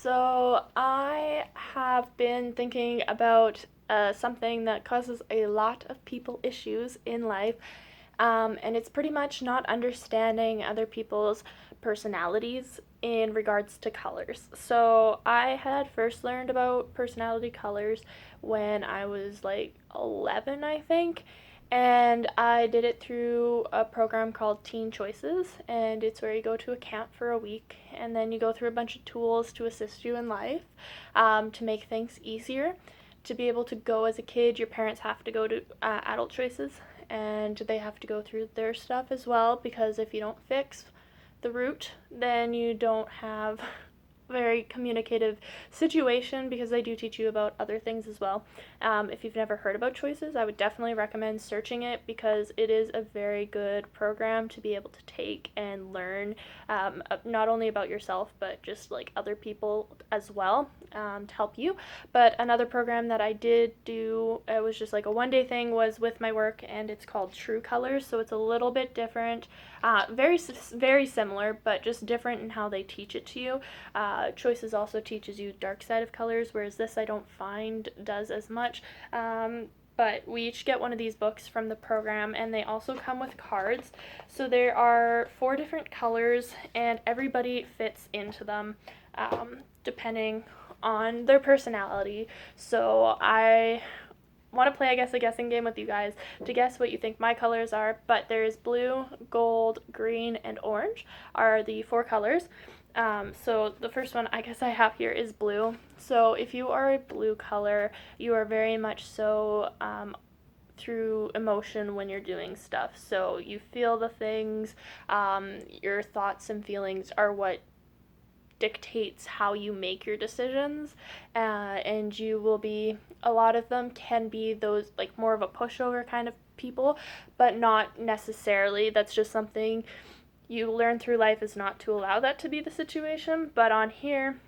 So I have been thinking about something that causes a lot of people issues in life, and it's pretty much not understanding other people's personalities in regards to colors. So I had first learned about personality colors when I was like 11, I think. And I did it through a program called Teen Choices, and it's where you go to a camp for a week, and then you go through a bunch of tools to assist you in life, to make things easier. To be able to go as a kid, your parents have to go to adult choices, and they have to go through their stuff as well, because if you don't fix the root, then you don't have very communicative situation, because they do teach you about other things as well. If you've never heard about choices, I would definitely recommend searching it, because it is a very good program to be able to take and learn, not only about yourself but just like other people as well, to help you. But another program that I did do, it was just like a 1 day thing, was with my work, and it's called True Colors. So it's a little bit different, very similar, but just different in how they teach it to you. Choices also teaches you dark side of colors, whereas this I don't find does as much. But we each get one of these books from the program, and they also come with cards. So there are 4 different colors, and everybody fits into them, depending on their personality. So I want to play, I guess, a guessing game with you guys to guess what you think my colors are. But there's blue, gold, green, and orange are the 4 colors. So the first one I guess I have here is blue. So if you are a blue color, you are very much so, through emotion when you're doing stuff. So you feel the things, your thoughts and feelings are what dictates how you make your decisions, and you will be, a lot of them can be those like more of a pushover kind of people, but not necessarily. That's just something you learn through life, is not to allow that to be the situation. But on here,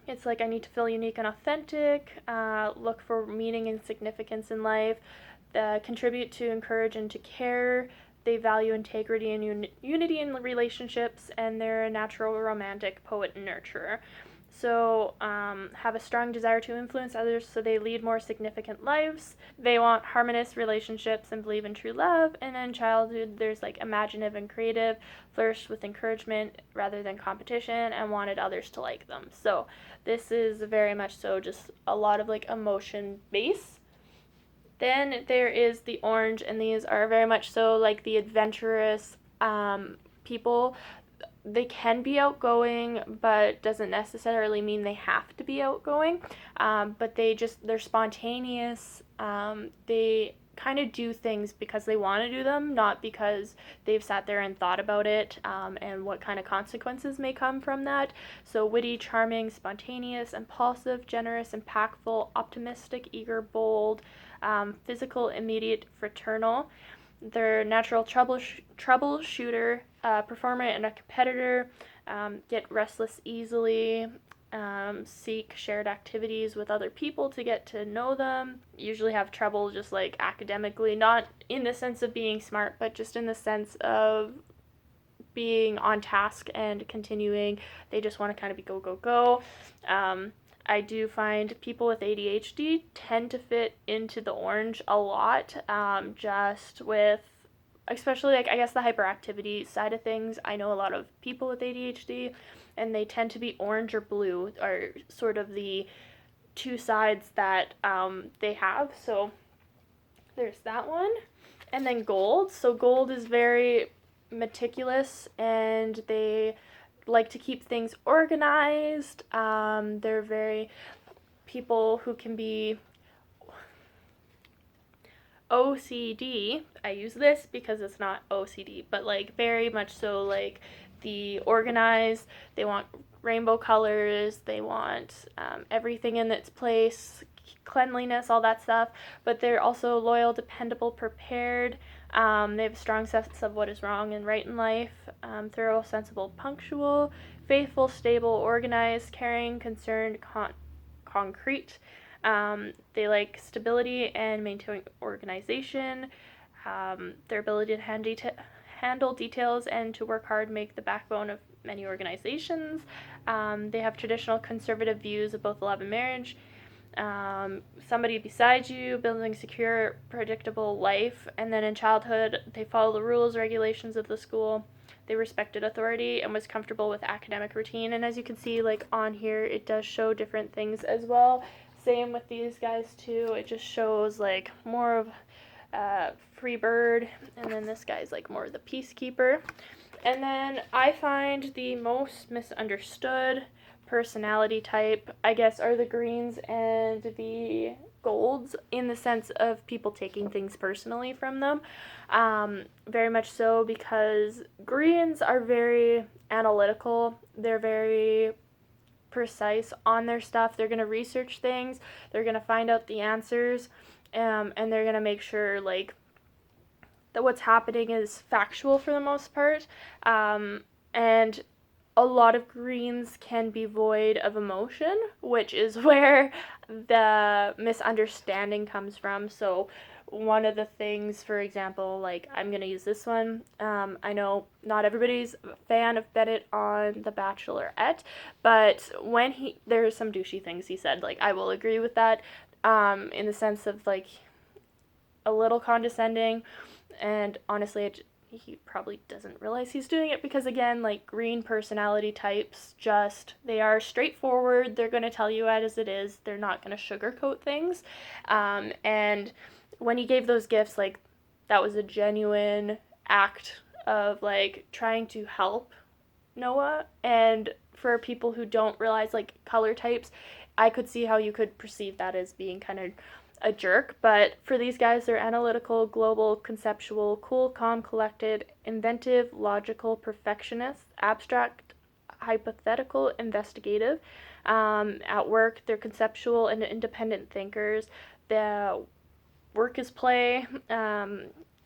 it's like I need to feel unique and authentic, look for meaning and significance in life, contribute to, encourage, and to care. They value integrity and unity in relationships, and they're a natural romantic poet and nurturer. So, have a strong desire to influence others, so they lead more significant lives. They want harmonious relationships and believe in true love. And in childhood, there's like imaginative and creative, flourished with encouragement rather than competition, and wanted others to like them. So, this is very much so just a lot of like emotion base. Then there is the orange, and these are very much so like the adventurous, people. They can be outgoing, but doesn't necessarily mean they have to be outgoing. But they're spontaneous. They kind of do things because they want to do them, not because they've sat there and thought about it, and what kind of consequences may come from that. So witty, charming, spontaneous, impulsive, generous, impactful, optimistic, eager, bold, physical, immediate, fraternal. They're natural troubleshooter, performer, and a competitor. Get restless easily. Seek shared activities with other people to get to know them. Usually have trouble just like academically, not in the sense of being smart, but just in the sense of being on task and continuing. They just want to kind of be go, go, go. I do find people with ADHD tend to fit into the orange a lot, just with, especially like I guess the hyperactivity side of things. I know a lot of people with ADHD, and they tend to be orange or blue, are sort of the 2 sides that, they have. So there's that one. And then gold. So gold is very meticulous, and they like to keep things organized. They're very people who can be OCD. I use this because it's not OCD, but like very much so like the organized. They want rainbow colors. They want, everything in its place, cleanliness, all that stuff. But they're also loyal, dependable, prepared. They have a strong sense of what is wrong and right in life. Thorough, sensible, punctual, faithful, stable, organized, caring, concerned, concrete. They like stability and maintain organization. Their ability to handle details and to work hard make the backbone of many organizations. They have traditional conservative views of both love and marriage. Somebody beside you, building secure, predictable life. And then in childhood, they follow the rules, regulations of the school. They respected authority and was comfortable with academic routine. And as you can see, like on here, it does show different things as well. Same with these guys too. It just shows like more of free bird, and then this guy's like more of the peacekeeper. And then I find the most misunderstood personality type, I guess, are the greens and the golds, in the sense of people taking things personally from them. Very much so, because greens are very analytical. They're very precise on their stuff. They're going to research things. They're going to find out the answers. And they're going to make sure, like, that what's happening is factual for the most part. And a lot of greens can be void of emotion, which is where the misunderstanding comes from. So one of the things, for example, like, I'm going to use this one. I know not everybody's a fan of Bennett on The Bachelorette, but there's some douchey things he said, like, I will agree with that, in the sense of, like, a little condescending, and honestly, he probably doesn't realize he's doing it, because again, like, green personality types, they are straightforward. They're going to tell you as it is. They're not going to sugarcoat things. And when he gave those gifts, like, that was a genuine act of, like, trying to help Noah. And for people who don't realize, like, color types, I could see how you could perceive that as being kind of a jerk, but for these guys, they're analytical, global, conceptual, cool, calm, collected, inventive, logical, perfectionist, abstract, hypothetical, investigative. At work, they're conceptual and independent thinkers. Their work is play,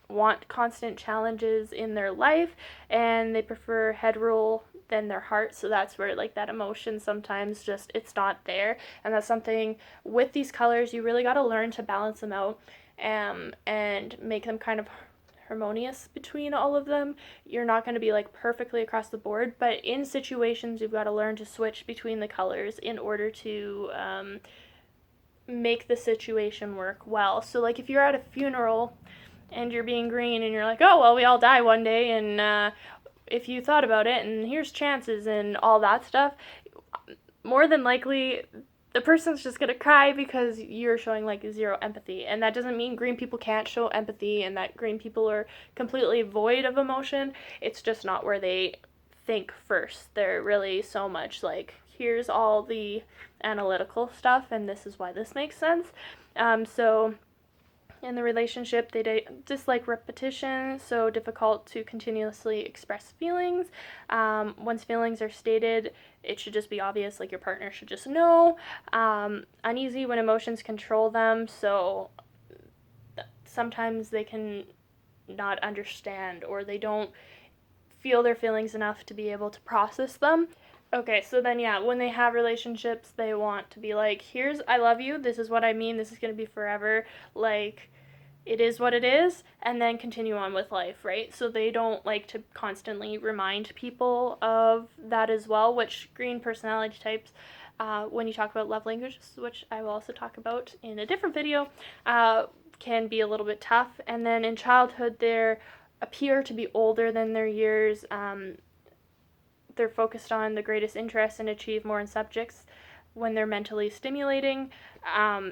want constant challenges in their life, and they prefer head rule than their heart. So that's where, like, that emotion sometimes just, it's not there. And that's something with these colors, you really got to learn to balance them out, and make them kind of harmonious between all of them. You're not going to be, like, perfectly across the board, but in situations you've got to learn to switch between the colors in order to make the situation work well. So, like, if you're at a funeral and you're being green and you're like, oh, well, we all die one day, and if you thought about it, and here's chances and all that stuff, more than likely the person's just going to cry because you're showing, like, zero empathy. And that doesn't mean green people can't show empathy and that green people are completely void of emotion. It's just not where they think first. They're really so much like, here's all the analytical stuff, and this is why this makes sense. So in the relationship, they dislike repetition, so difficult to continuously express feelings. Once feelings are stated, it should just be obvious, like, your partner should just know. Uneasy when emotions control them, so sometimes they can not understand, or they don't feel their feelings enough to be able to process them. Okay, so then, yeah, when they have relationships, they want to be like, here's, I love you, this is what I mean, this is going to be forever, like, it is what it is, and then continue on with life, right? So they don't like to constantly remind people of that as well, which green personality types, when you talk about love languages, which I will also talk about in a different video, can be a little bit tough. And then in childhood, they appear to be older than their years. They're focused on the greatest interests and achieve more in subjects when they're mentally stimulating,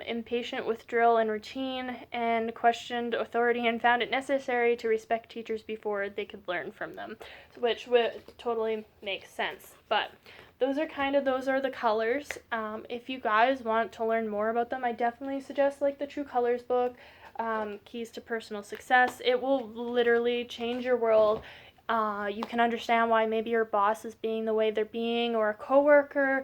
impatient with drill and routine, and questioned authority and found it necessary to respect teachers before they could learn from them, which would totally make sense. But those are the colors. If you guys want to learn more about them, I definitely suggest, like, the True Colors book, Keys to Personal Success. It will literally change your world. You can understand why maybe your boss is being the way they're being, or a coworker.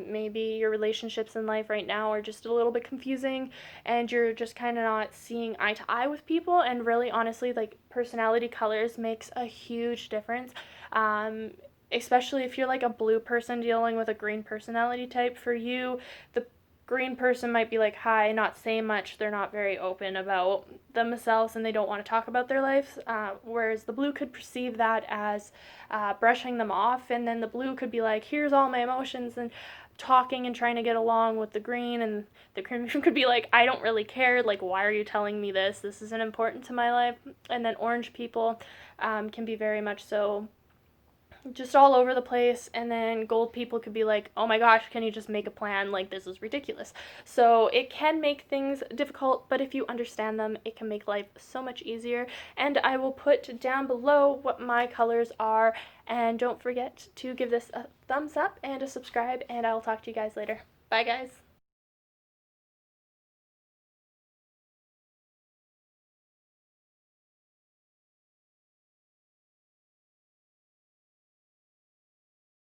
Maybe your relationships in life right now are just a little bit confusing, and you're just kind of not seeing eye to eye with people. And really, honestly, like, personality colors makes a huge difference. Especially if you're, like, a blue person dealing with a green personality type. For you, the green person might be like, hi, not say much. They're not very open about themselves and they don't want to talk about their lives. Whereas the blue could perceive that as brushing them off. And then the blue could be like, here's all my emotions and talking and trying to get along with the green. And the green could be like, I don't really care. Like, why are you telling me this? This isn't important to my life. And then orange people can be very much so just all over the place. And then gold people could be like, oh my gosh, can you just make a plan? Like, this is ridiculous. So it can make things difficult, but if you understand them, it can make life so much easier. And I will put down below what my colors are, and don't forget to give this a thumbs up and a subscribe, and I will talk to you guys later. Bye guys.